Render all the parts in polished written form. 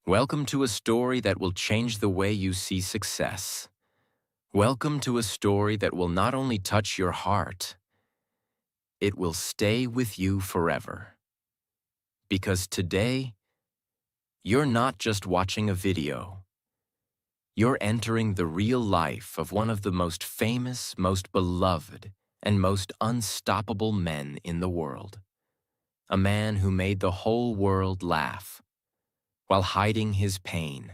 Welcome to a story that will change the way you see success. Welcome to a story that will not only touch your heart, it will stay with you forever. Because today, you're not just watching a video. You're entering the real life of one of the most famous, most beloved, and most unstoppable men in the world. A man who made the whole world laugh while hiding his pain.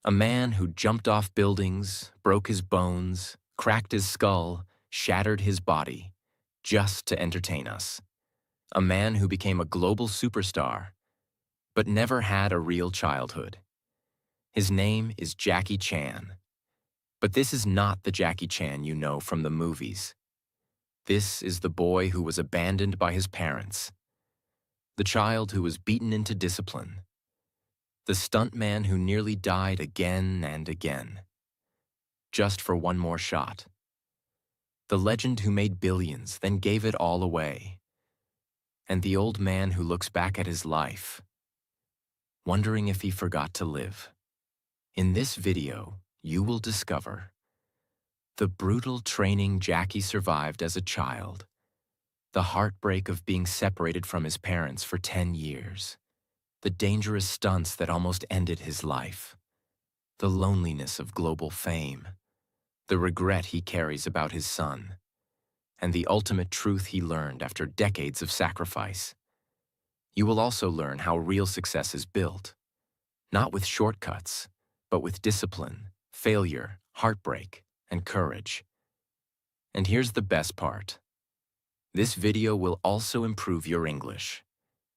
A man who jumped off buildings, broke his bones, cracked his skull, shattered his body, just to entertain us. A man who became a global superstar, but never had a real childhood. His name is Jackie Chan. But this is not the Jackie Chan you know from the movies. This is the boy who was abandoned by his parents. The child who was beaten into discipline. The stuntman who nearly died again and again, just for one more shot. The legend who made billions, then gave it all away. And the old man who looks back at his life, wondering if he forgot to live. In this video, you will discover the brutal training Jackie survived as a child, the heartbreak of being separated from his parents for 10 years, the dangerous stunts that almost ended his life, the loneliness of global fame, the regret he carries about his son, and the ultimate truth he learned after decades of sacrifice. You will also learn how real success is built, not with shortcuts, but with discipline, failure, heartbreak, and courage. And here's the best part. This video will also improve your English.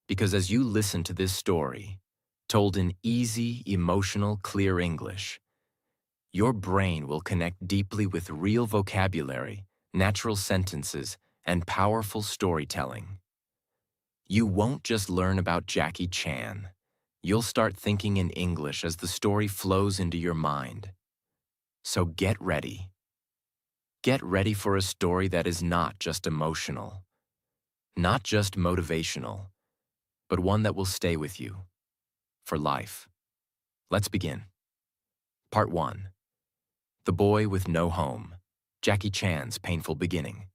Because as you listen to this story, told in easy, emotional, clear English, your brain will connect deeply with real vocabulary, natural sentences, and powerful storytelling. You won't just learn about Jackie Chan. You'll start thinking in English as the story flows into your mind. So get ready. Get ready for a story that is not just emotional, not just motivational, but one that will stay with you for life. Let's begin. Part 1. The Boy with No Home, Jackie Chan's Painful Beginning.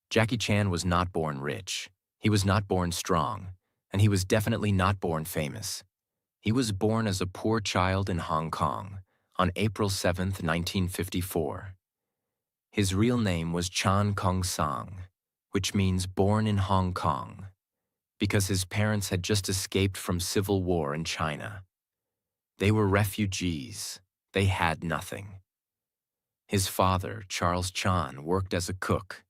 Jackie Chan was not born rich, he was not born strong, and he was definitely not born famous. He was born as a poor child in Hong Kong on April 7, 1954. His real name was Chan Kong Sang, which means born in Hong Kong, because his parents had just escaped from civil war in China. They were refugees. They had nothing. His father, Charles Chan, worked as a cook.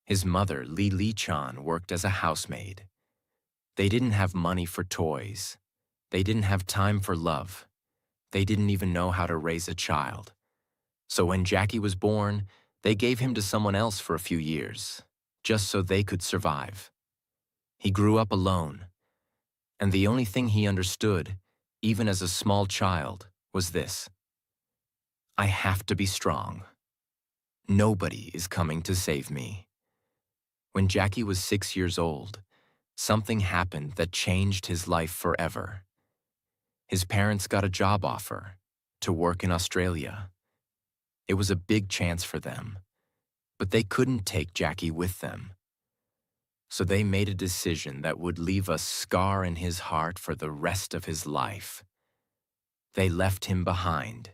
His mother, Li Chan, worked as a housemaid. They didn't have money for toys. They didn't have time for love. They didn't even know how to raise a child. So when Jackie was born, they gave him to someone else for a few years, just so they could survive. He grew up alone, and the only thing he understood, even as a small child, was this: I have to be strong. Nobody is coming to save me. When Jackie was 6 years old, something happened that changed his life forever. His parents got a job offer to work in Australia. It was a big chance for them, but they couldn't take Jackie with them. So they made a decision that would leave a scar in his heart for the rest of his life. They left him behind.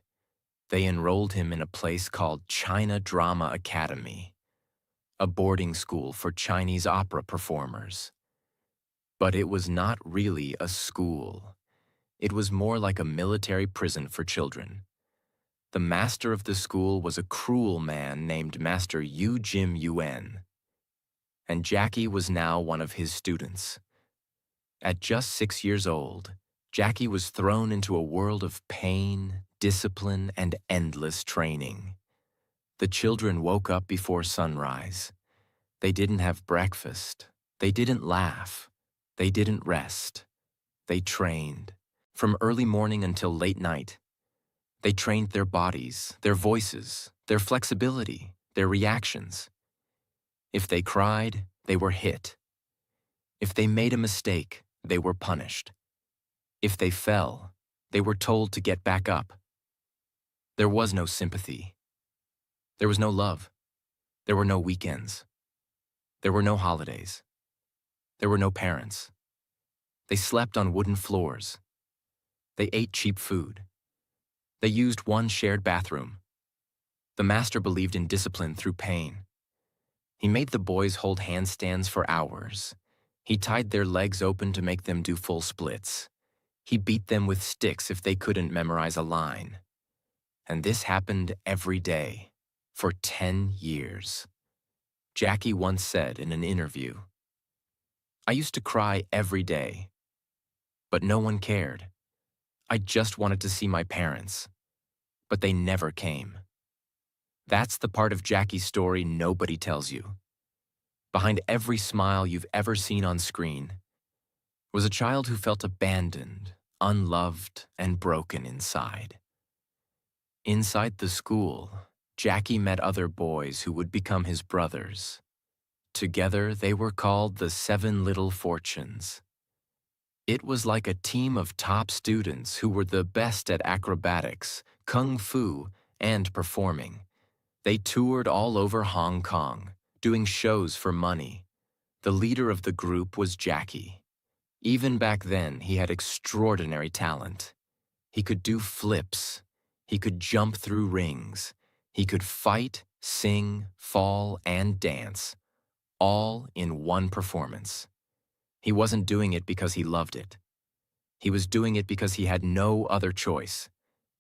They enrolled him in a place called China Drama Academy, a boarding school for Chinese opera performers. But it was not really a school. It was more like a military prison for children. The master of the school was a cruel man named Master Yu Jim Yuen. And Jackie was now one of his students. At just 6 years old, Jackie was thrown into a world of pain, discipline, and endless training. The children woke up before sunrise. They didn't have breakfast. They didn't laugh. They didn't rest. They trained. From early morning until late night. They trained their bodies, their voices, their flexibility, their reactions. If they cried, they were hit. If they made a mistake, they were punished. If they fell, They were told to get back up. There was no sympathy. There was no love. There were no weekends. There were no holidays. There were no parents. They slept on wooden floors. They ate cheap food. They used one shared bathroom. The master believed in discipline through pain. He made the boys hold handstands for hours. He tied their legs open to make them do full splits. He beat them with sticks if they couldn't memorize a line. And this happened every day, for 10 years. Jackie once said in an interview, "I used to cry every day, but no one cared. I just wanted to see my parents, but they never came." That's the part of Jackie's story nobody tells you. Behind every smile you've ever seen on screen was a child who felt abandoned, unloved, and broken inside. Inside the school, Jackie met other boys who would become his brothers. Together, they were called the 7 Little Fortunes. It was like a team of top students who were the best at acrobatics, kung fu, and performing. They toured all over Hong Kong, doing shows for money. The leader of the group was Jackie. Even back then, he had extraordinary talent. He could do flips. He could jump through rings. He could fight, sing, fall, and dance, all in one performance. He wasn't doing it because he loved it. He was doing it because he had no other choice.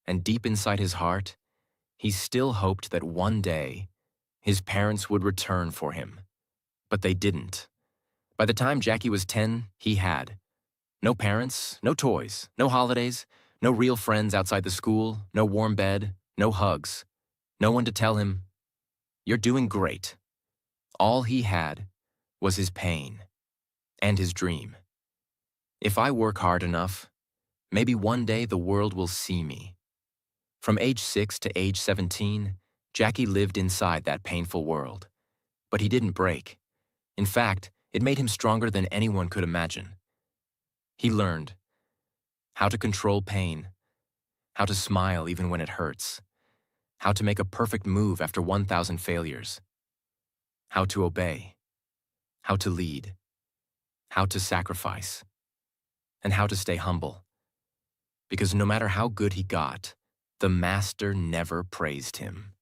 And deep inside his heart, he still hoped that one day his parents would return for him. But they didn't. By the time Jackie was 10, he had no parents, no toys, no holidays, no real friends outside the school, no warm bed, no hugs, no one to tell him, "You're doing great." All he had was his pain and his dream. If I work hard enough, maybe one day the world will see me. From age 6 to age 17, Jackie lived inside that painful world. But he didn't break. In fact, it made him stronger than anyone could imagine. He learned how to control pain, how to smile even when it hurts, how to make a perfect move after 1,000 failures, how to obey, how to lead, how to sacrifice, and how to stay humble. Because no matter how good he got, the master never praised him.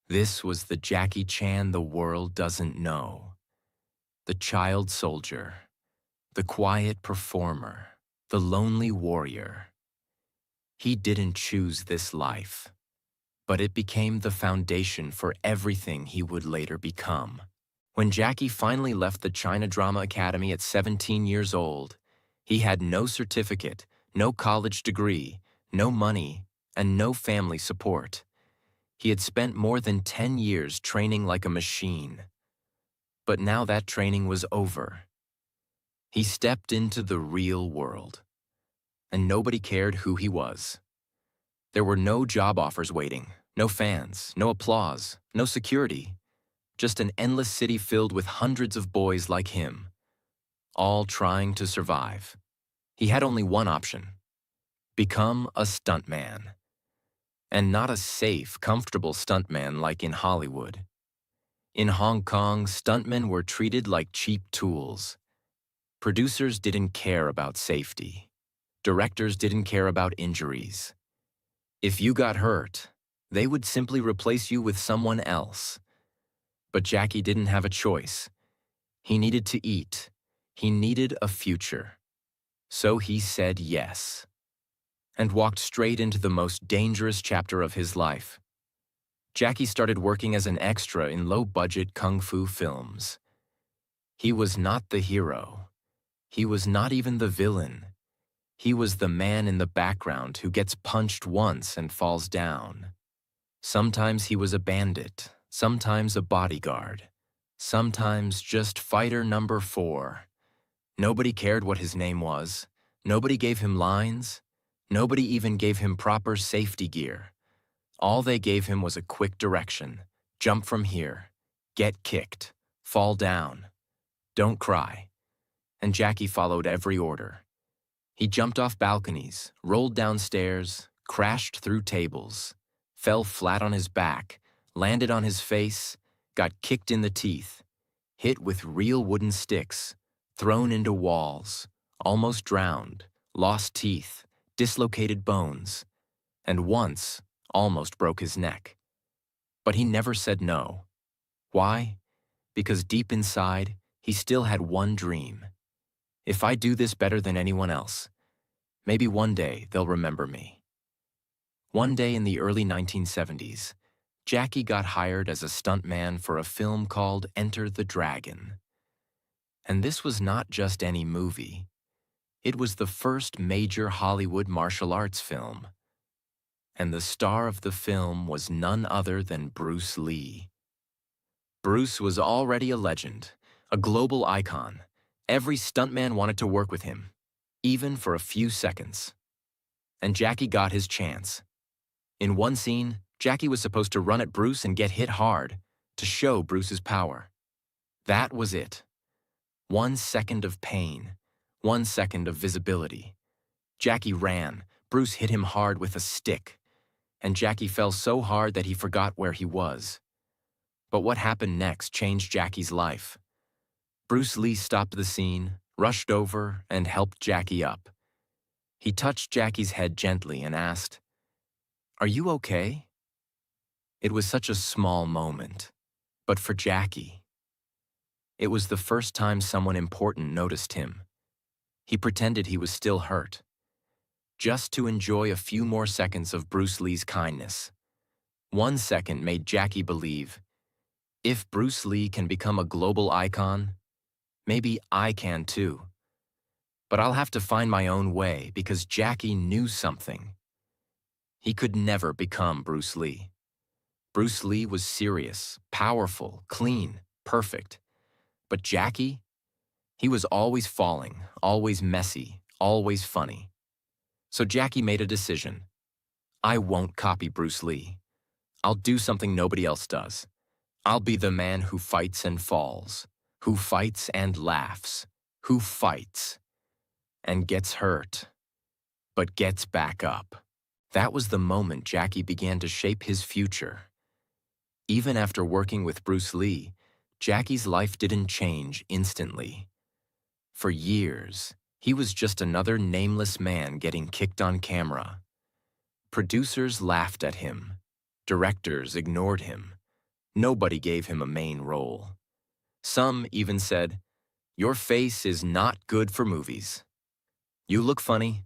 This was the Jackie Chan the world doesn't know. The child soldier, the quiet performer, the lonely warrior. He didn't choose this life, but it became the foundation for everything he would later become. When Jackie finally left the China Drama Academy at 17 years old, he had no certificate, no college degree, no money, and no family support. He had spent more than 10 years training like a machine. But now that training was over. He stepped into the real world, and nobody cared who he was. There were no job offers waiting, no fans, no applause, no security, just an endless city filled with hundreds of boys like him, all trying to survive. He had only one option: become a stuntman. And not a safe, comfortable stuntman like in Hollywood. In Hong Kong, stuntmen were treated like cheap tools. Producers didn't care about safety. Directors didn't care about injuries. If you got hurt, they would simply replace you with someone else. But Jackie didn't have a choice. He needed to eat. He needed a future. So he said yes, and walked straight into the most dangerous chapter of his life. Jackie started working as an extra in low-budget kung fu films. He was not the hero. He was not even the villain. He was the man in the background who gets punched once and falls down. Sometimes he was a bandit, sometimes a bodyguard, sometimes just fighter number 4. Nobody cared what his name was. Nobody gave him lines. Nobody even gave him proper safety gear. All they gave him was a quick direction: jump from here, get kicked, fall down, don't cry. And Jackie followed every order. He jumped off balconies, rolled down stairs, crashed through tables, fell flat on his back, landed on his face, got kicked in the teeth, hit with real wooden sticks, thrown into walls, almost drowned, lost teeth, dislocated bones, and once almost broke his neck. But he never said no. Why? Because deep inside, he still had one dream. If I do this better than anyone else, maybe one day they'll remember me. One day in the early 1970s, Jackie got hired as a stuntman for a film called Enter the Dragon. And this was not just any movie. It was the first major Hollywood martial arts film. And the star of the film was none other than Bruce Lee. Bruce was already a legend, a global icon. Every stuntman wanted to work with him, even for a few seconds. And Jackie got his chance. In one scene, Jackie was supposed to run at Bruce and get hit hard to show Bruce's power. That was it. 1 second of pain, 1 second of visibility. Jackie ran. Bruce hit him hard with a stick, and Jackie fell so hard that he forgot where he was. But what happened next changed Jackie's life. Bruce Lee stopped the scene, rushed over, and helped Jackie up. He touched Jackie's head gently and asked, "Are you okay?" It was such a small moment, but for Jackie, it was the first time someone important noticed him. He pretended he was still hurt, just to enjoy a few more seconds of Bruce Lee's kindness. 1 second made Jackie believe, if Bruce Lee can become a global icon, maybe I can too. But I'll have to find my own way because Jackie knew something. He could never become Bruce Lee. Bruce Lee was serious, powerful, clean, perfect. But Jackie? He was always falling, always messy, always funny. So Jackie made a decision. I won't copy Bruce Lee. I'll do something nobody else does. I'll be the man who fights and falls, who fights and laughs, who fights and gets hurt, but gets back up. That was the moment Jackie began to shape his future. Even after working with Bruce Lee, Jackie's life didn't change instantly. For years, he was just another nameless man getting kicked on camera. Producers laughed at him. Directors ignored him. Nobody gave him a main role. Some even said, "Your face is not good for movies. You look funny.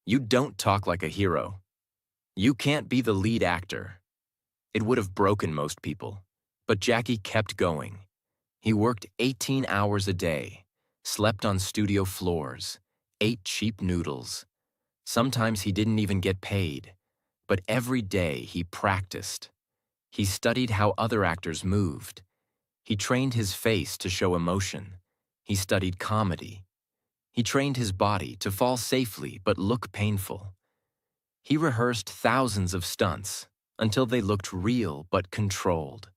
You don't talk like a hero. You can't be the lead actor." It would have broken most people, but Jackie kept going. He worked 18 hours a day, slept on studio floors, ate cheap noodles. Sometimes he didn't even get paid, but every day he practiced. He studied how other actors moved. He trained his face to show emotion. He studied comedy. He trained his body to fall safely but look painful. He rehearsed thousands of stunts until they looked real but controlled.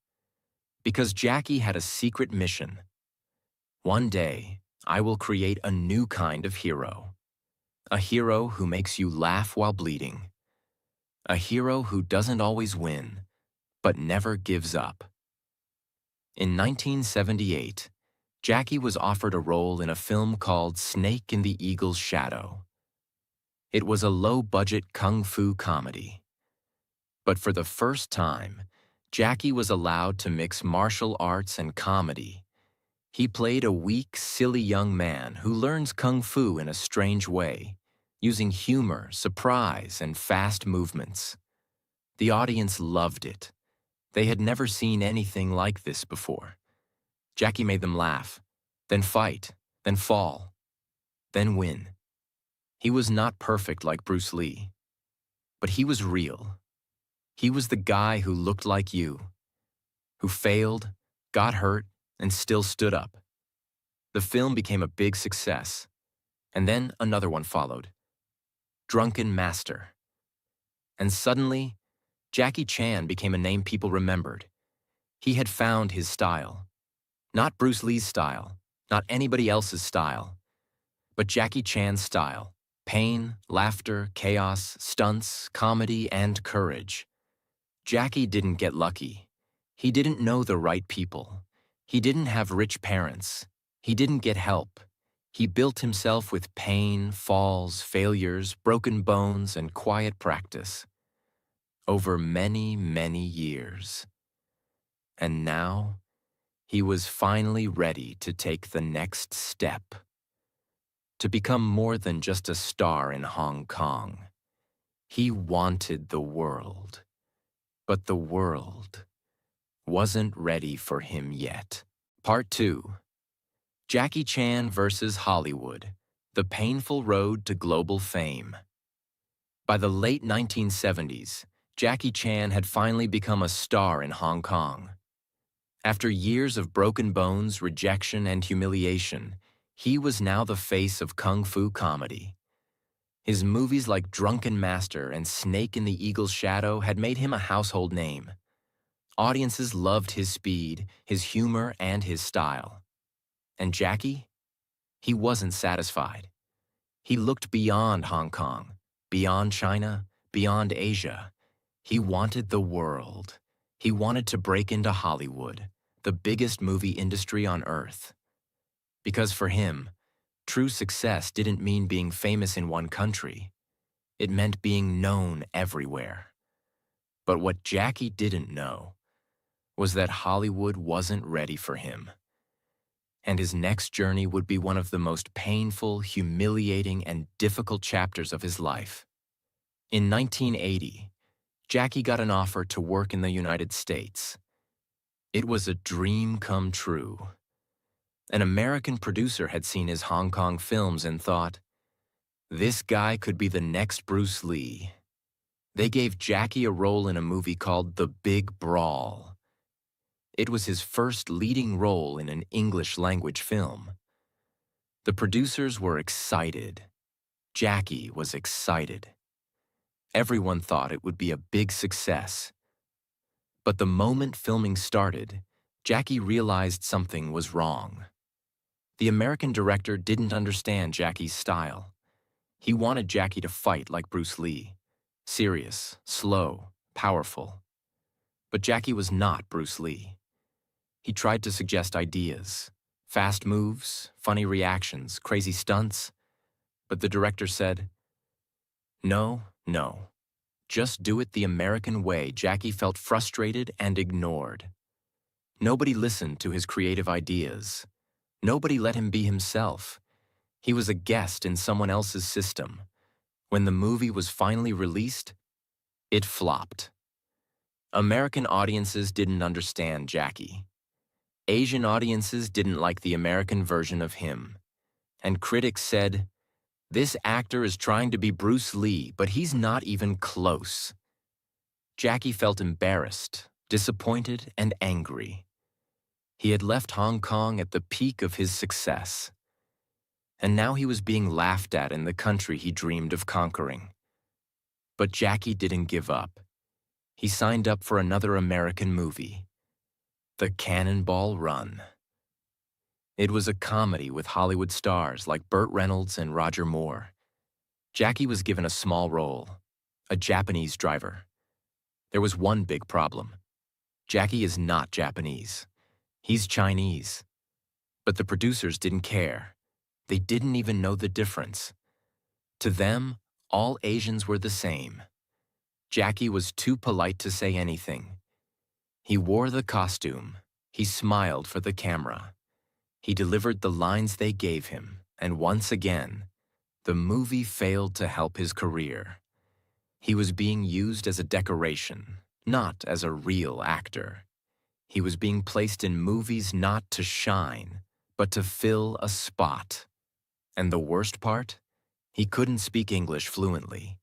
Because Jackie had a secret mission. One day, I will create a new kind of hero. A hero who makes you laugh while bleeding. A hero who doesn't always win, but never gives up. In 1978, Jackie was offered a role in a film called Snake in the Eagle's Shadow. It was a low-budget kung fu comedy. But for the first time, Jackie was allowed to mix martial arts and comedy. He played a weak, silly young man who learns kung fu in a strange way, using humor, surprise, and fast movements. The audience loved it. They had never seen anything like this before. Jackie made them laugh, then fight, then fall, then win. He was not perfect like Bruce Lee, but he was real. He was the guy who looked like you, who failed, got hurt, and still stood up. The film became a big success, and then another one followed, Drunken Master. And suddenly, Jackie Chan became a name people remembered. He had found his style. Not Bruce Lee's style, not anybody else's style, but Jackie Chan's style, Pain, laughter, chaos, stunts, comedy, and courage. Jackie didn't get lucky. He didn't know the right people. He didn't have rich parents. He didn't get help. He built himself with pain, falls, failures, broken bones, and quiet practice. Over many, many years. And now, he was finally ready to take the next step. To become more than just a star in Hong Kong. He wanted the world. But the world wasn't ready for him yet. Part 2. Jackie Chan versus Hollywood, the painful road to global fame. By the late 1970s, Jackie Chan had finally become a star in Hong Kong. After years of broken bones, rejection, and humiliation, he was now the face of kung fu comedy. His movies like Drunken Master and Snake in the Eagle's Shadow had made him a household name. Audiences loved his speed, his humor, and his style. And Jackie? He wasn't satisfied. He looked beyond Hong Kong, beyond China, beyond Asia. He wanted the world. He wanted to break into Hollywood, the biggest movie industry on earth. Because for him, true success didn't mean being famous in one country. It meant being known everywhere. But what Jackie didn't know was that Hollywood wasn't ready for him. And his next journey would be one of the most painful, humiliating, and difficult chapters of his life. In 1980, Jackie got an offer to work in the United States. It was a dream come true. An American producer had seen his Hong Kong films and thought, this guy could be the next Bruce Lee. They gave Jackie a role in a movie called The Big Brawl. It was his first leading role in an English-language film. The producers were excited. Jackie was excited. Everyone thought it would be a big success. But the moment filming started, Jackie realized something was wrong. The American director didn't understand Jackie's style. He wanted Jackie to fight like Bruce Lee, serious, slow, powerful. But Jackie was not Bruce Lee. He tried to suggest ideas, fast moves, funny reactions, crazy stunts. But the director said, no, no. Just do it the American way. Jackie felt frustrated and ignored. Nobody listened to his creative ideas. Nobody let him be himself. He was a guest in someone else's system. When the movie was finally released, it flopped. American audiences didn't understand Jackie. Asian audiences didn't like the American version of him. And critics said, this actor is trying to be Bruce Lee, but he's not even close. Jackie felt embarrassed, disappointed, and angry. He had left Hong Kong at the peak of his success. And now he was being laughed at in the country he dreamed of conquering. But Jackie didn't give up. He signed up for another American movie, The Cannonball Run. It was a comedy with Hollywood stars like Burt Reynolds and Roger Moore. Jackie was given a small role, a Japanese driver. There was one big problem. Jackie is not Japanese. He's Chinese. But the producers didn't care. They didn't even know the difference. To them, all Asians were the same. Jackie was too polite to say anything. He wore the costume. He smiled for the camera. He delivered the lines they gave him, and once again, the movie failed to help his career. He was being used as a decoration, not as a real actor. He was being placed in movies not to shine, but to fill a spot. And the worst part? He couldn't speak English fluently.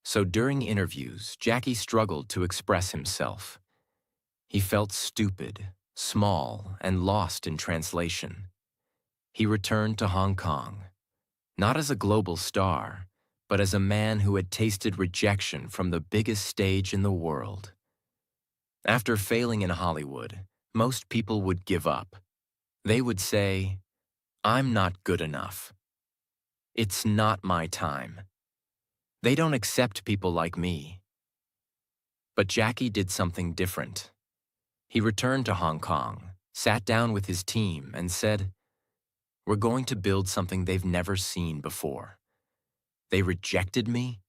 So during interviews, Jackie struggled to express himself. He felt stupid, small, and lost in translation. He returned to Hong Kong, not as a global star, but as a man who had tasted rejection from the biggest stage in the world. After failing in Hollywood, most people would give up. They would say, I'm not good enough. It's not my time. They don't accept people like me. But Jackie did something different. He returned to Hong Kong, sat down with his team, and said, "We're going to build something they've never seen before. They rejected me?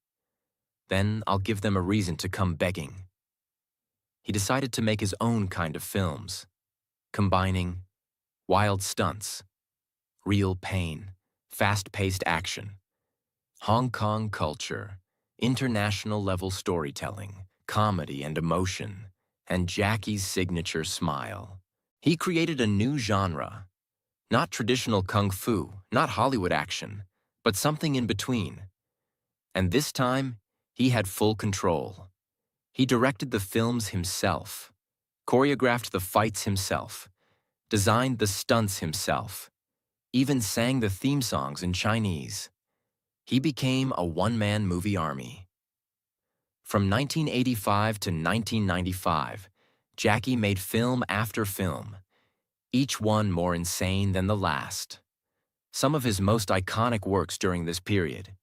Then I'll give them a reason to come begging." He decided to make his own kind of films, combining wild stunts, real pain, fast-paced action, Hong Kong culture, international-level storytelling, comedy and emotion, and Jackie's signature smile. He created a new genre, not traditional kung fu, not Hollywood action, but something in between. And this time, he had full control. He directed the films himself, choreographed the fights himself, designed the stunts himself, even sang the theme songs in Chinese. He became a one-man movie army. From 1985 to 1995, Jackie made film after film, each one more insane than the last. Some of his most iconic works during this period: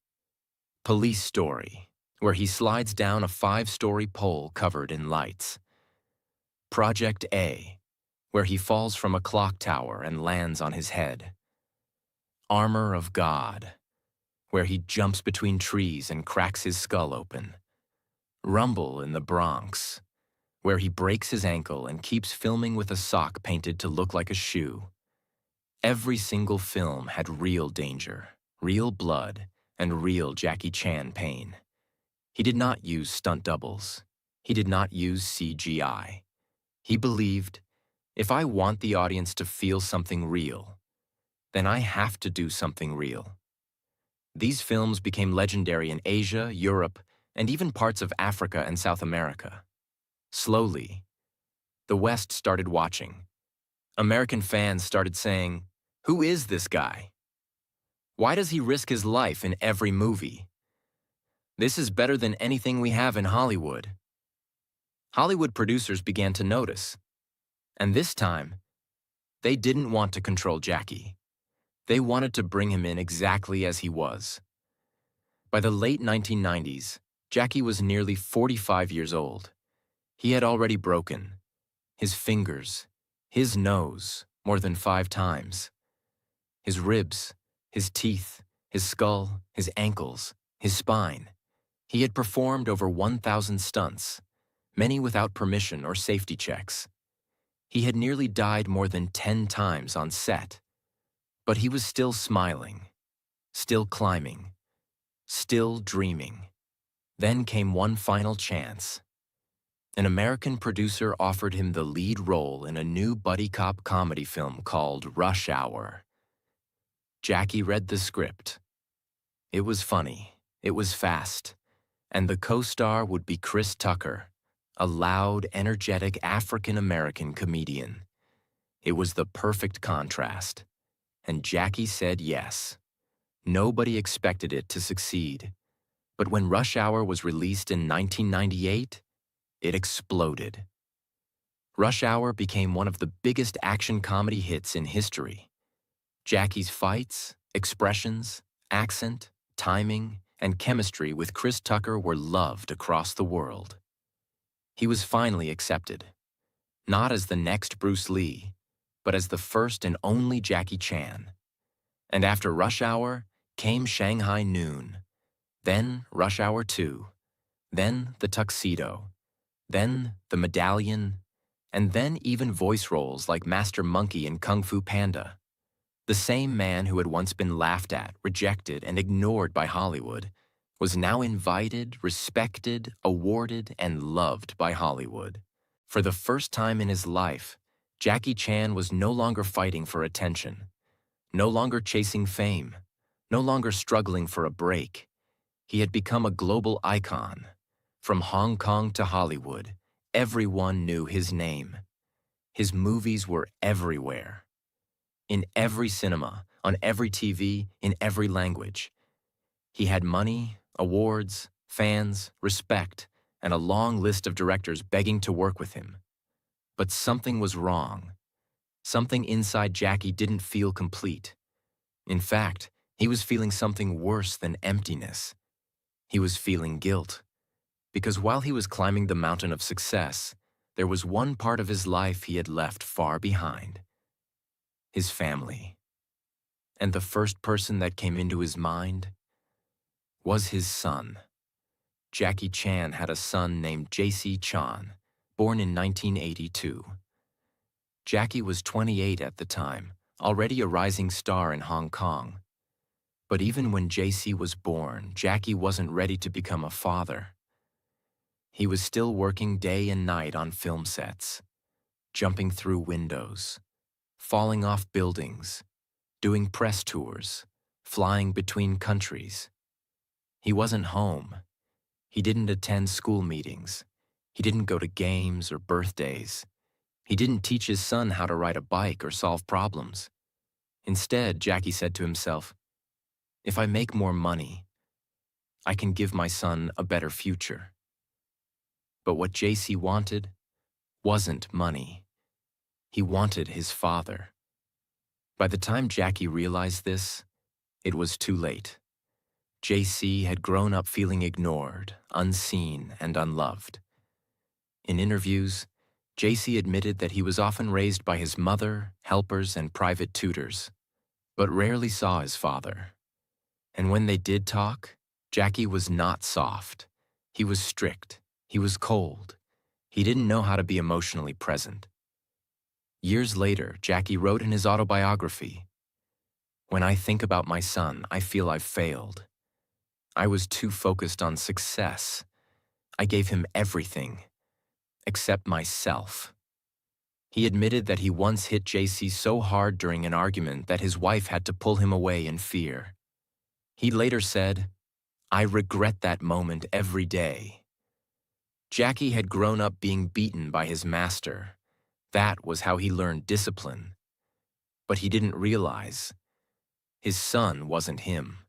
Police Story, where he slides down a 5-story pole covered in lights; Project A, where he falls from a clock tower and lands on his head; Armor of God, where he jumps between trees and cracks his skull open; Rumble in the Bronx, where he breaks his ankle and keeps filming with a sock painted to look like a shoe. Every single film had real danger, real blood, and real Jackie Chan pain. He did not use stunt doubles. He did not use CGI. He believed, if I want the audience to feel something real, then I have to do something real. These films became legendary in Asia, Europe, and even parts of Africa and South America. Slowly, the West started watching. American fans started saying, "Who is this guy? Why does he risk his life in every movie? This is better than anything we have in Hollywood." Hollywood producers began to notice. And this time, they didn't want to control Jackie. They wanted to bring him in exactly as he was. By the late 1990s, Jackie was nearly 45 years old. He had already broken his fingers, his nose, more than 5 times, his ribs, his teeth, his skull, his ankles, his spine. He had performed over 1,000 stunts, many without permission or safety checks. He had nearly died more than 10 times on set. But he was still smiling, still climbing, still dreaming. Then came one final chance. An American producer offered him the lead role in a new buddy cop comedy film called Rush Hour. Jackie read the script. It was funny, it was fast, and the co-star would be Chris Tucker, a loud, energetic African-American comedian. It was the perfect contrast. And Jackie said yes. Nobody expected it to succeed. But when Rush Hour was released in 1998, it exploded. Rush Hour became one of the biggest action comedy hits in history. Jackie's fights, expressions, accent, timing, and chemistry with Chris Tucker were loved across the world. He was finally accepted, not as the next Bruce Lee, but as the first and only Jackie Chan. And after Rush Hour came Shanghai Noon, then Rush Hour 2, then The Tuxedo, then The Medallion, and then even voice roles like Master Monkey in Kung Fu Panda. The same man who had once been laughed at, rejected, and ignored by Hollywood was now invited, respected, awarded, and loved by Hollywood. For the first time in his life, Jackie Chan was no longer fighting for attention, no longer chasing fame, no longer struggling for a break. He had become a global icon. From Hong Kong to Hollywood, everyone knew his name. His movies were everywhere. In every cinema, on every TV, in every language. He had money, awards, fans, respect, and a long list of directors begging to work with him. But something was wrong. Something inside Jackie didn't feel complete. In fact, He was feeling something worse than emptiness. He was feeling guilt. Because while he was climbing the mountain of success, there was one part of his life he had left far behind: his family. And the first person that came into his mind was his son. Jackie Chan had a son named J.C. Chan, born in 1982. Jackie was 28 at the time, already a rising star in Hong Kong. But even when J.C. was born, Jackie wasn't ready to become a father. He was still working day and night on film sets, jumping through windows, falling off buildings, doing press tours, flying between countries. He wasn't home. He didn't attend school meetings. He didn't go to games or birthdays. He didn't teach his son how to ride a bike or solve problems. Instead, Jackie said to himself, "If I make more money, I can give my son a better future." But what JC wanted wasn't money. He wanted his father. By the time Jackie realized this, it was too late. JC had grown up feeling ignored, unseen, and unloved. In interviews, JC admitted that he was often raised by his mother, helpers, and private tutors, but rarely saw his father. And when they did talk, Jackie was not soft. He was strict. He was cold. He didn't know how to be emotionally present. Years later, Jackie wrote in his autobiography, "When I think about my son, I feel I've failed. I was too focused on success. I gave him everything, except myself." He admitted that he once hit JC so hard during an argument that his wife had to pull him away in fear. He later said, "I regret that moment every day." Jackie had grown up being beaten by his master. That was how he learned discipline. But he didn't realize his son wasn't him.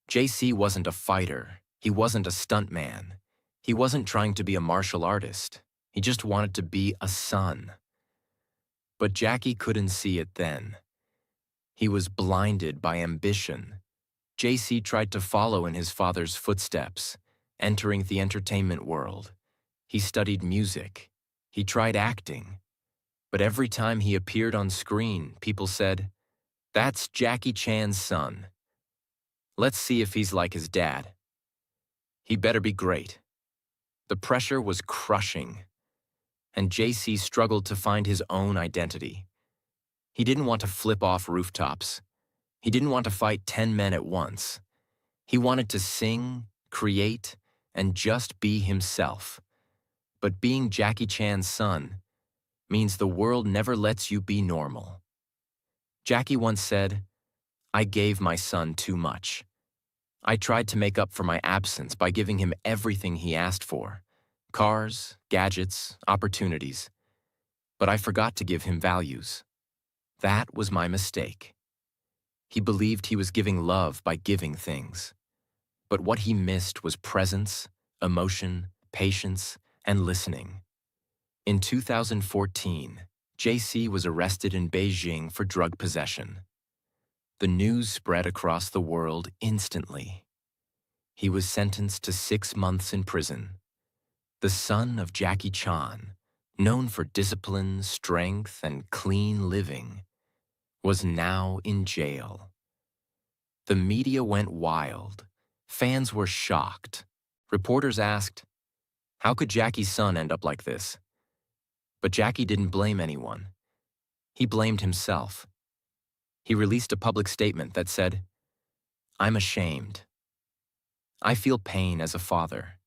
JC wasn't a fighter. He wasn't a stuntman. He wasn't trying to be a martial artist. He just wanted to be a son. But Jackie couldn't see it then. He was blinded by ambition. JC tried to follow in his father's footsteps, entering the entertainment world. He studied music. He tried acting. But every time he appeared on screen, people said, "That's Jackie Chan's son. Let's see if he's like his dad. He better be great." The pressure was crushing, and JC struggled to find his own identity. He didn't want to flip off rooftops. He didn't want to fight 10 men at once. He wanted to sing, create, and just be himself. But being Jackie Chan's son means the world never lets you be normal. Jackie once said, "I gave my son too much. I tried to make up for my absence by giving him everything he asked for: cars, gadgets, opportunities. But I forgot to give him values. That was my mistake." He believed he was giving love by giving things. But what he missed was presence, emotion, patience, and listening. In 2014, JC was arrested in Beijing for drug possession. The news spread across the world instantly. He was sentenced to 6 months in prison. The son of Jackie Chan, known for discipline, strength, and clean living, was now in jail. The media went wild. Fans were shocked. Reporters asked, "How could Jackie's son end up like this?" But Jackie didn't blame anyone. He blamed himself. He released a public statement that said, "I'm ashamed. I feel pain as a father.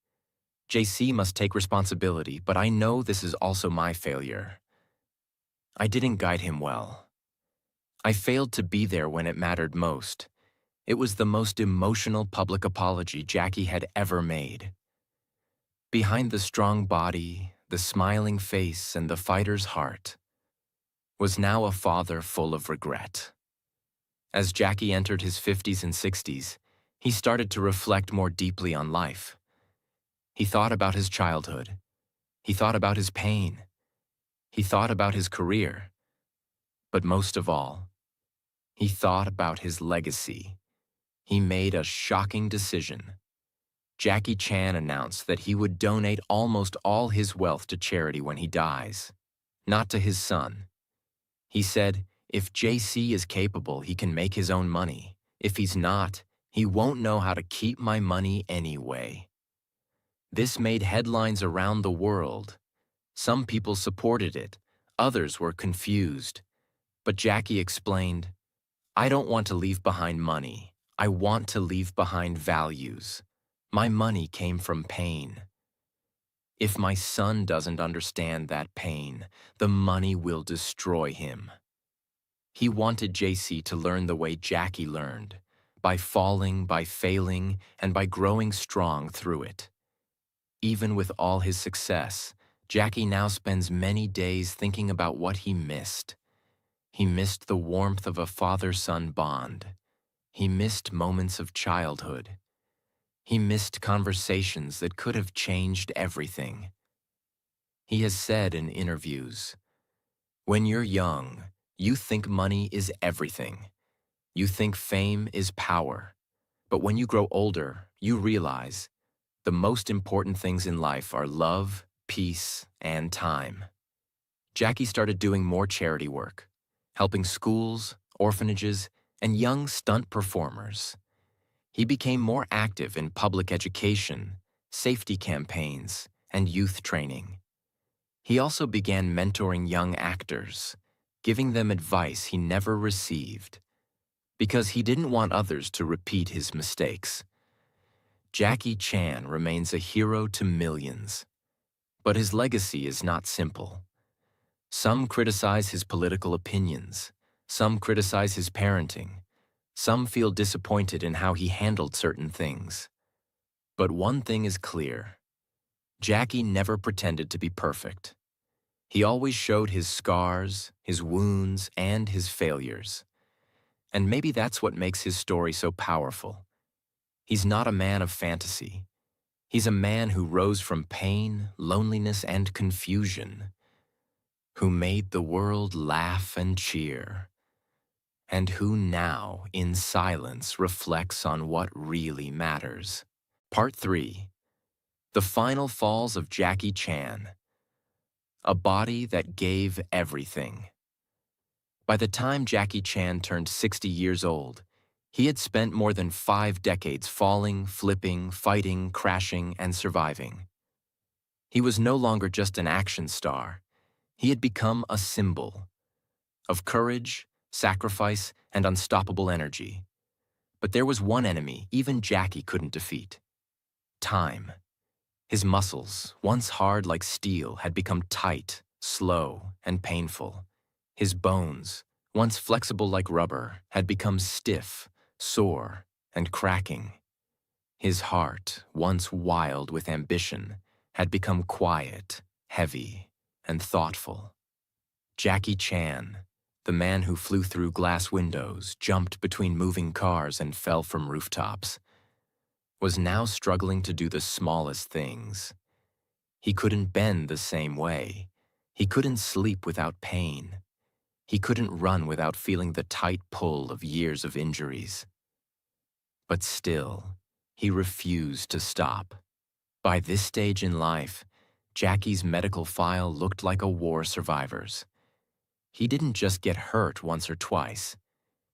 JC must take responsibility, but I know this is also my failure. I didn't guide him well. I failed to be there when it mattered most." It was the most emotional public apology Jackie had ever made. Behind the strong body, the smiling face, and the fighter's heart was now a father full of regret. As Jackie entered his 50s and 60s, he started to reflect more deeply on life. He thought about his childhood. He thought about his pain. He thought about his career. But most of all, he thought about his legacy. He made a shocking decision. Jackie Chan announced that he would donate almost all his wealth to charity when he dies, not to his son. He said, if JC is capable, he can make his own money. If he's not, he won't know how to keep my money anyway. This made headlines around the world. Some people supported it, others were confused. But Jackie explained, I don't want to leave behind money. I want to leave behind values. My money came from pain. If my son doesn't understand that pain, the money will destroy him. He wanted JC to learn the way Jackie learned, by falling, by failing, and by growing strong through it. Even with all his success, Jackie now spends many days thinking about what he missed. He missed the warmth of a father-son bond. He missed moments of childhood. He missed conversations that could have changed everything. He has said in interviews, when you're young, you think money is everything. You think fame is power. But when you grow older, you realize the most important things in life are love, peace, and time. Jackie started doing more charity work, helping schools, orphanages, and young stunt performers. He became more active in public education, safety campaigns, and youth training. He also began mentoring young actors, giving them advice he never received, because he didn't want others to repeat his mistakes. Jackie Chan remains a hero to millions, but his legacy is not simple. Some criticize his political opinions, some criticize his parenting, some feel disappointed in how he handled certain things. But one thing is clear. Jackie never pretended to be perfect. He always showed his scars, his wounds, and his failures. And maybe that's what makes his story so powerful. He's not a man of fantasy. He's a man who rose from pain, loneliness, and confusion, who made the world laugh and cheer, and who now, in silence, reflects on what really matters. Part 3. The Final Falls of Jackie Chan. A body that gave everything. By the time Jackie Chan turned 60 years old, he had spent more than 5 decades falling, flipping, fighting, crashing, and surviving. He was no longer just an action star. He had become a symbol of courage, sacrifice, and unstoppable energy. But there was one enemy even Jackie couldn't defeat: time. His muscles, once hard like steel, had become tight, slow, and painful. His bones, once flexible like rubber, had become stiff, sore, and cracking. His heart, once wild with ambition, had become quiet, heavy, and thoughtful. Jackie Chan, the man who flew through glass windows, jumped between moving cars, and fell from rooftops, was now struggling to do the smallest things. He couldn't bend the same way. He couldn't sleep without pain. He couldn't run without feeling the tight pull of years of injuries. But still, he refused to stop. By this stage in life, Jackie's medical file looked like a war survivor's. He didn't just get hurt once or twice.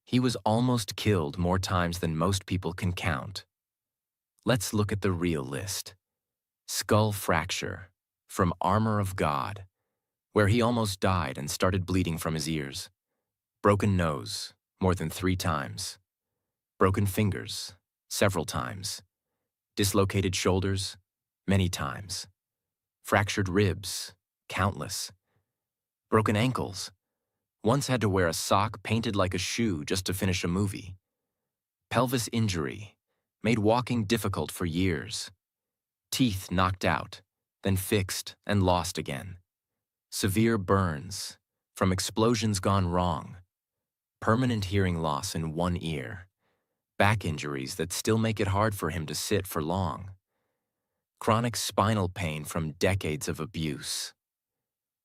He was almost killed more times than most people can count. Let's look at the real list. Skull fracture from Armor of God, where he almost died and started bleeding from his ears. Broken nose, more than 3 times. Broken fingers, several times. Dislocated shoulders, many times. Fractured ribs, countless. Broken ankles. Once had to wear a sock painted like a shoe just to finish a movie. Pelvis injury, made walking difficult for years. Teeth knocked out, then fixed and lost again. Severe burns, from explosions gone wrong. Permanent hearing loss in one ear. Back injuries that still make it hard for him to sit for long. Chronic spinal pain from decades of abuse.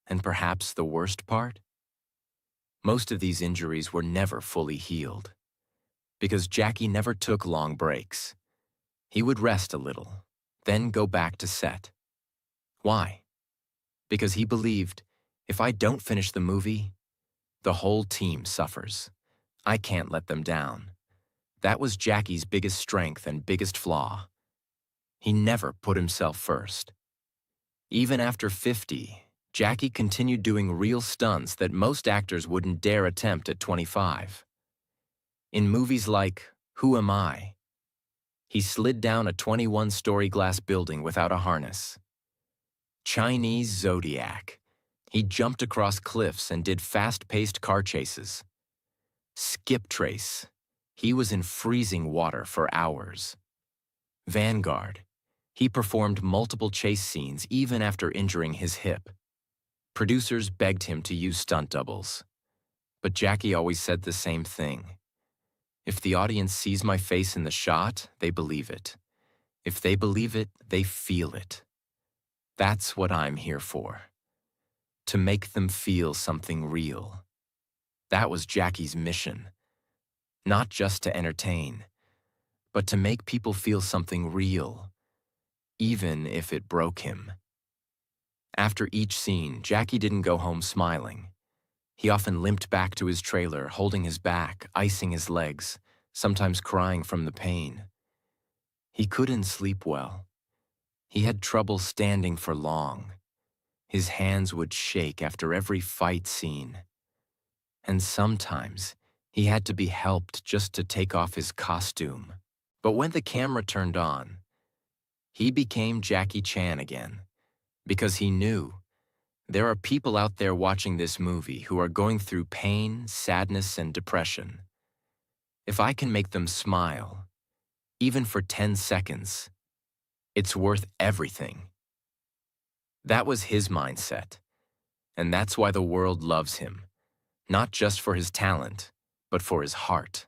And perhaps the worst part? Most of these injuries were never fully healed. because Jackie never took long breaks. He would rest a little, then go back to set. Why? Because he believed, if I don't finish the movie, the whole team suffers. I can't let them down. That was Jackie's biggest strength and biggest flaw. He never put himself first. Even after 50, Jackie continued doing real stunts that most actors wouldn't dare attempt at 25. In movies like Who Am I? He slid down a 21-story glass building without a harness. Chinese Zodiac. He jumped across cliffs and did fast-paced car chases. Skip Trace. He was in freezing water for hours. Vanguard. He performed multiple chase scenes even after injuring his hip. Producers begged him to use stunt doubles. But Jackie always said the same thing. If the audience sees my face in the shot, they believe it. If they believe it, they feel it. That's what I'm here for. To make them feel something real. That was Jackie's mission. Not just to entertain, but to make people feel something real, even if it broke him. After each scene, Jackie didn't go home smiling. He often limped back to his trailer, holding his back, icing his legs, sometimes crying from the pain. He couldn't sleep well. He had trouble standing for long. His hands would shake after every fight scene. And sometimes, he had to be helped just to take off his costume. But when the camera turned on, he became Jackie Chan again, because he knew there are people out there watching this movie who are going through pain, sadness, and depression. If I can make them smile, even for 10 seconds, it's worth everything. That was his mindset, and that's why the world loves him, not just for his talent, but for his heart.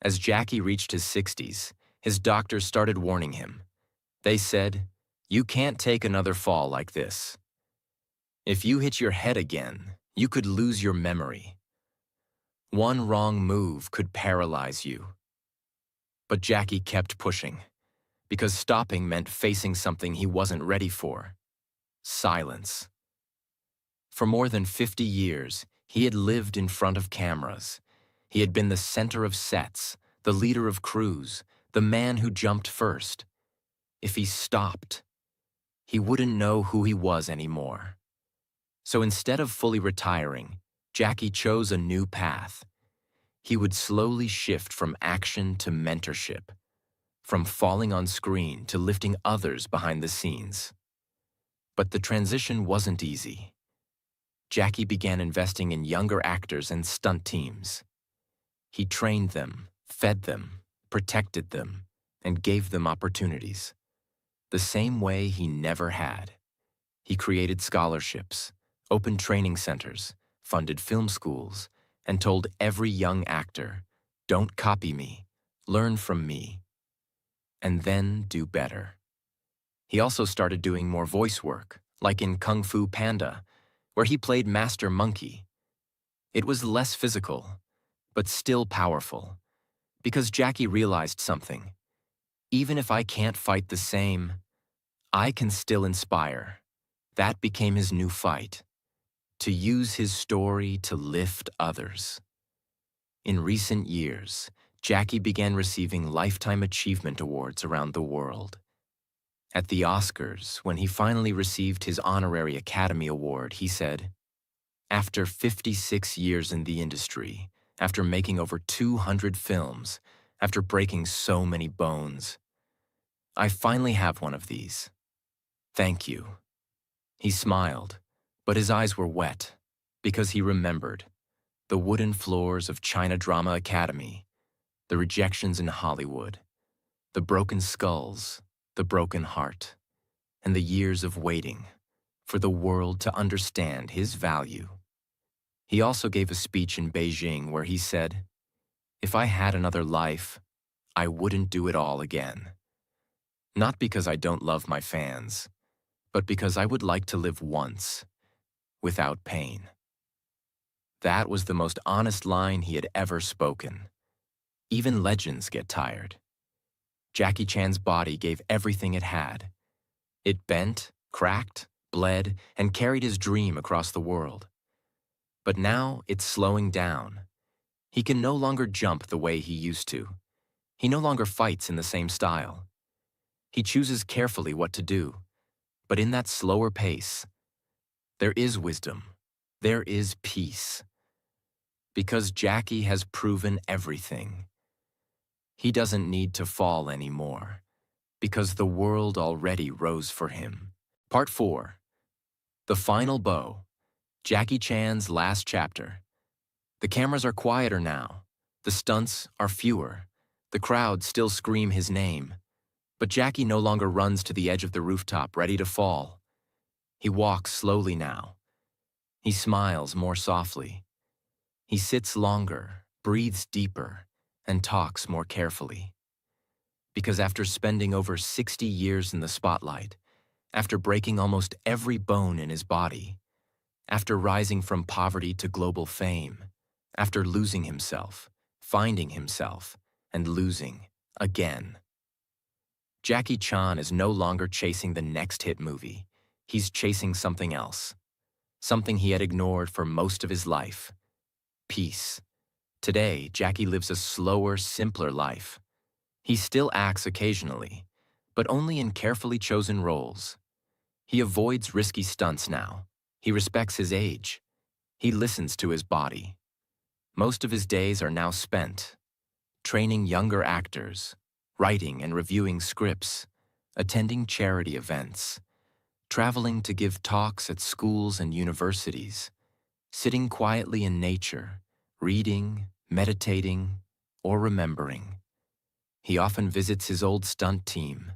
As Jackie reached his 60s, his doctors started warning him. They said, "You can't take another fall like this. If you hit your head again, you could lose your memory. One wrong move could paralyze you." But Jackie kept pushing, because stopping meant facing something he wasn't ready for. Silence. For more than 50 years, he had lived in front of cameras. He had been the center of sets, the leader of crews, the man who jumped first. If he stopped, he wouldn't know who he was anymore. So instead of fully retiring, Jackie chose a new path. He would slowly shift from action to mentorship, from falling on screen to lifting others behind the scenes. But the transition wasn't easy. Jackie began investing in younger actors and stunt teams. He trained them, fed them, protected them, and gave them opportunities. The same way he never had. He created scholarships, opened training centers, funded film schools, and told every young actor, "Don't copy me, learn from me, and then do better." He also started doing more voice work, like in Kung Fu Panda, where he played Master Monkey. It was less physical, but still powerful, because Jackie realized something. Even if I can't fight the same, I can still inspire. That became his new fight. To use his story to lift others. In recent years, Jackie began receiving Lifetime Achievement Awards around the world. At the Oscars, when he finally received his honorary Academy Award, he said, "After 56 years in the industry, after making over 200 films, after breaking so many bones, I finally have one of these. Thank you." He smiled, but his eyes were wet, because he remembered the wooden floors of China Drama Academy, the rejections in Hollywood, the broken skulls, the broken heart, and the years of waiting for the world to understand his value. He also gave a speech in Beijing where he said, "If I had another life, I wouldn't do it all again. Not because I don't love my fans, but because I would like to live once, without pain." That was the most honest line he had ever spoken. Even legends get tired. Jackie Chan's body gave everything it had. It bent, cracked, bled, and carried his dream across the world. But now it's slowing down. He can no longer jump the way he used to. He no longer fights in the same style. He chooses carefully what to do. But in that slower pace, there is wisdom. There is peace. Because Jackie has proven everything. He doesn't need to fall anymore, because the world already rose for him. Part 4. The Final Bow. Jackie Chan's last chapter. The cameras are quieter now. The stunts are fewer. The crowd still scream his name. But Jackie no longer runs to the edge of the rooftop, ready to fall. He walks slowly now. He smiles more softly. He sits longer, breathes deeper, and talks more carefully. Because after spending over 60 years in the spotlight, after breaking almost every bone in his body, after rising from poverty to global fame, after losing himself, finding himself, and losing again, Jackie Chan is no longer chasing the next hit movie. He's chasing something else, something he had ignored for most of his life: peace. Today, Jackie lives a slower, simpler life. He still acts occasionally, but only in carefully chosen roles. He avoids risky stunts now. He respects his age. He listens to his body. Most of his days are now spent training younger actors, writing and reviewing scripts, attending charity events, traveling to give talks at schools and universities, sitting quietly in nature, reading, meditating, or remembering. He often visits his old stunt team,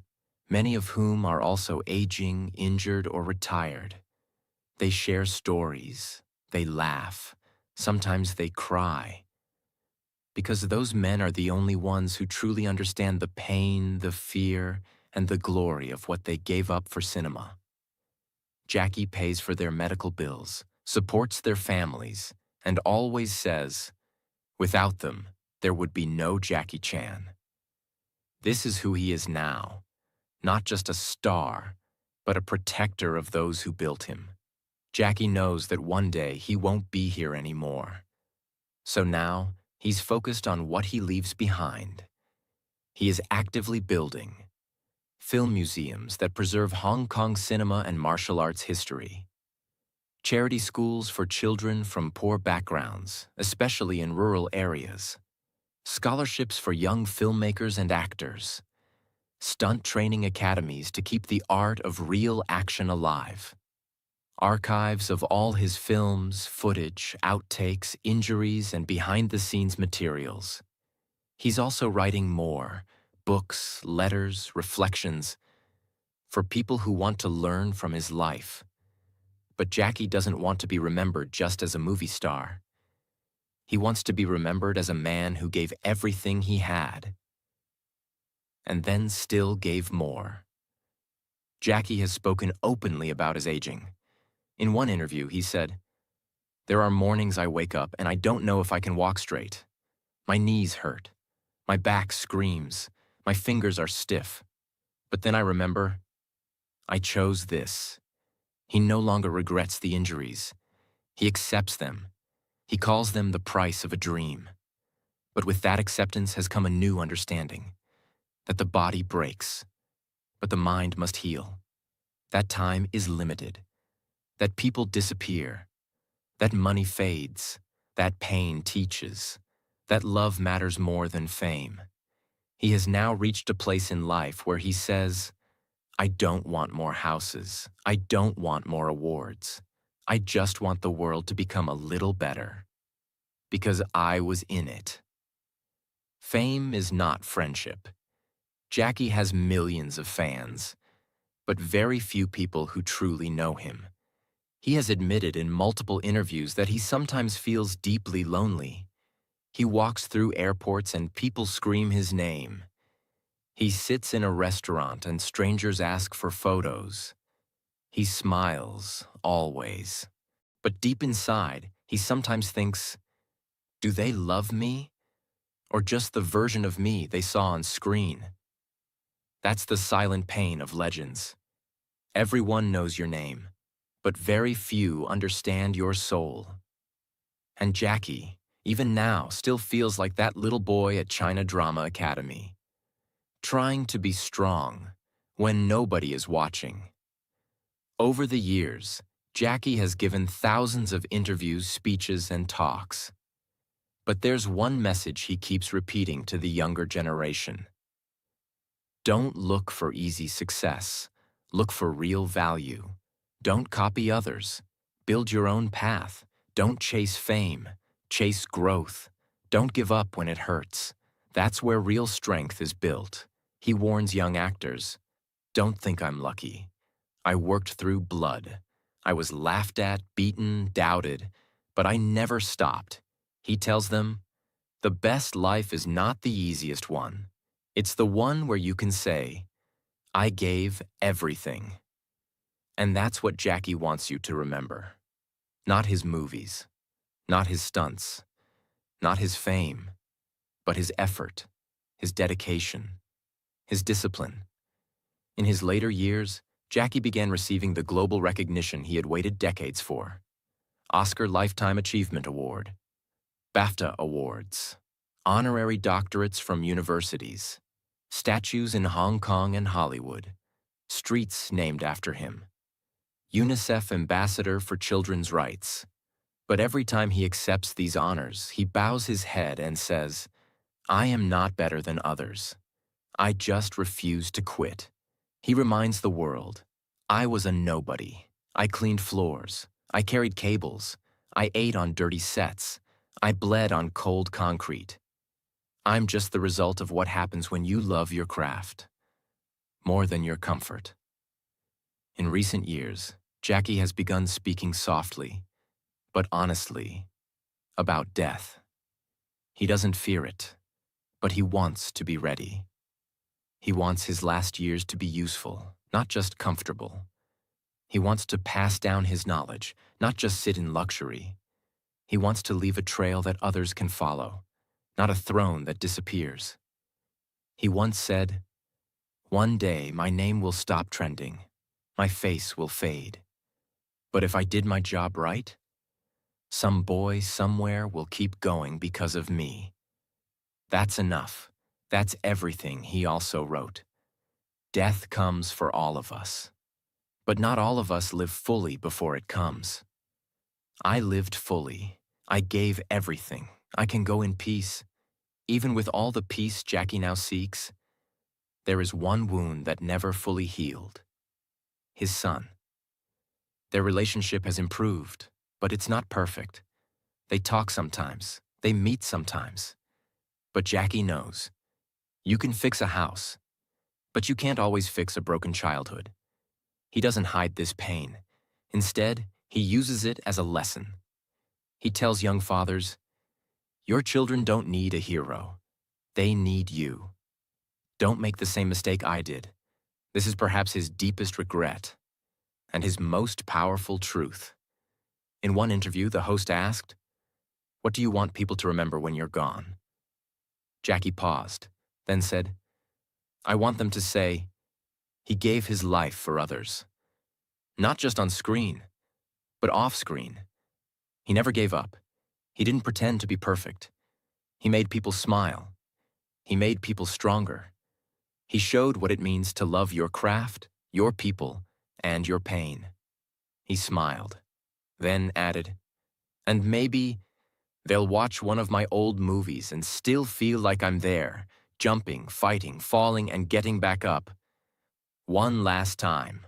many of whom are also aging, injured, or retired. They share stories, they laugh, sometimes they cry, because those men are the only ones who truly understand the pain, the fear, and the glory of what they gave up for cinema. Jackie pays for their medical bills, supports their families, and always says, without them, there would be no Jackie Chan. This is who he is now, not just a star, but a protector of those who built him. Jackie knows that one day he won't be here anymore. So now, he's focused on what he leaves behind. He is actively building film museums that preserve Hong Kong cinema and martial arts history, charity schools for children from poor backgrounds, especially in rural areas, scholarships for young filmmakers and actors, stunt training academies to keep the art of real action alive, archives of all his films, footage, outtakes, injuries, and behind-the-scenes materials. He's also writing more books, letters, reflections for people who want to learn from his life. But Jackie doesn't want to be remembered just as a movie star. He wants to be remembered as a man who gave everything he had, and then still gave more. Jackie has spoken openly about his aging. In one interview, he said, "There are mornings I wake up and I don't know if I can walk straight. My knees hurt. My back screams. My fingers are stiff. But then I remember, I chose this." He no longer regrets the injuries. He accepts them. He calls them the price of a dream. But with that acceptance has come a new understanding, that the body breaks, but the mind must heal. That time is limited. That people disappear. That money fades. That pain teaches. That love matters more than fame. He has now reached a place in life where he says, I don't want more houses. I don't want more awards. I just want the world to become a little better. Because I was in it. Fame is not friendship. Jackie has millions of fans, but very few people who truly know him. He has admitted in multiple interviews that he sometimes feels deeply lonely. He walks through airports and people scream his name. He sits in a restaurant and strangers ask for photos. He smiles, always. But deep inside, he sometimes thinks, do they love me? or just the version of me they saw on screen. That's the silent pain of legends. Everyone knows your name, but very few understand your soul. And Jackie, even now, still feels like that little boy at China Drama Academy, trying to be strong when nobody is watching. Over the years, Jackie has given thousands of interviews, speeches, and talks. But there's one message he keeps repeating to the younger generation. Don't look for easy success. Look for real value. Don't copy others. Build your own path. Don't chase fame. Chase growth. Don't give up when it hurts. That's where real strength is built. He warns young actors, don't think I'm lucky. I worked through blood. I was laughed at, beaten, doubted, but I never stopped. He tells them, the best life is not the easiest one. It's the one where you can say, I gave everything. And that's what Jackie wants you to remember. Not his movies, not his stunts, not his fame, but his effort, his dedication, his discipline. In his later years, Jackie began receiving the global recognition he had waited decades for. Oscar Lifetime Achievement Award, BAFTA Awards, honorary doctorates from universities, statues in Hong Kong and Hollywood, streets named after him, UNICEF Ambassador for Children's Rights. But every time he accepts these honors, he bows his head and says, I am not better than others. I just refuse to quit. He reminds the world, I was a nobody. I cleaned floors. I carried cables. I ate on dirty sets. I bled on cold concrete. I'm just the result of what happens when you love your craft more than your comfort. In recent years, Jackie has begun speaking softly, but honestly, about death. He doesn't fear it, but he wants to be ready. He wants his last years to be useful, not just comfortable. He wants to pass down his knowledge, not just sit in luxury. He wants to leave a trail that others can follow, not a throne that disappears. He once said, one day my name will stop trending, my face will fade. But if I did my job right, some boy somewhere will keep going because of me. That's enough. That's everything, he also wrote. Death comes for all of us. But not all of us live fully before it comes. I lived fully. I gave everything. I can go in peace. Even with all the peace Jackie now seeks, there is one wound that never fully healed. His son. Their relationship has improved, but it's not perfect. They talk sometimes. They meet sometimes. But Jackie knows. You can fix a house, but you can't always fix a broken childhood. He doesn't hide this pain. Instead, he uses it as a lesson. He tells young fathers, your children don't need a hero. They need you. Don't make the same mistake I did. This is perhaps his deepest regret and his most powerful truth. In one interview, the host asked, what do you want people to remember when you're gone? Jackie paused, then said, I want them to say, he gave his life for others. Not just on screen, but off screen. He never gave up. He didn't pretend to be perfect. He made people smile. He made people stronger. He showed what it means to love your craft, your people, and your pain. He smiled, then added, and maybe they'll watch one of my old movies and still feel like I'm there, jumping, fighting, falling, and getting back up. One last time.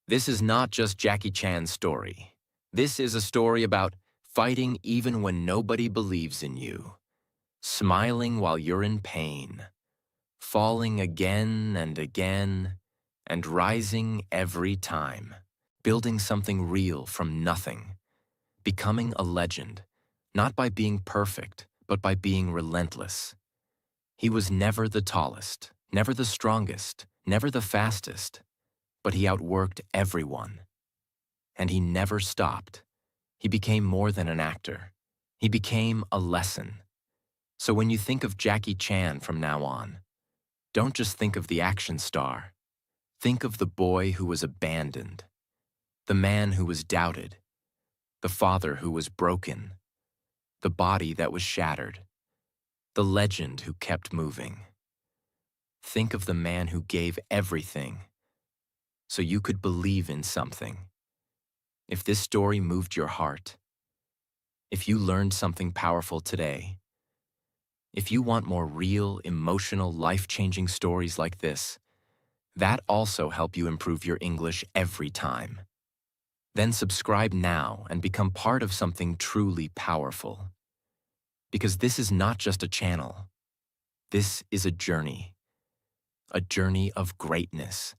This is not just Jackie Chan's story. This is a story about fighting even when nobody believes in you, smiling while you're in pain, falling again and again, and rising every time, building something real from nothing, becoming a legend, not by being perfect, but by being relentless. He was never the tallest, never the strongest, never the fastest, but he outworked everyone. And he never stopped. He became more than an actor. He became a lesson. So when you think of Jackie Chan from now on, don't just think of the action star. Think of the boy who was abandoned, the man who was doubted, the father who was broken, the body that was shattered, the legend who kept moving. Think of the man who gave everything so you could believe in something. If this story moved your heart, if you learned something powerful today, if you want more real, emotional, life-changing stories like this, that also help you improve your English every time. Then subscribe now and become part of something truly powerful. Because this is not just a channel. This is a journey of greatness.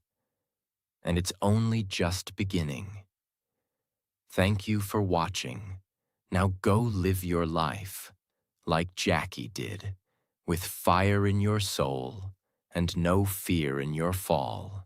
And it's only just beginning. Thank you for watching. Now go live your life like Jackie did, with fire in your soul and no fear in your fall.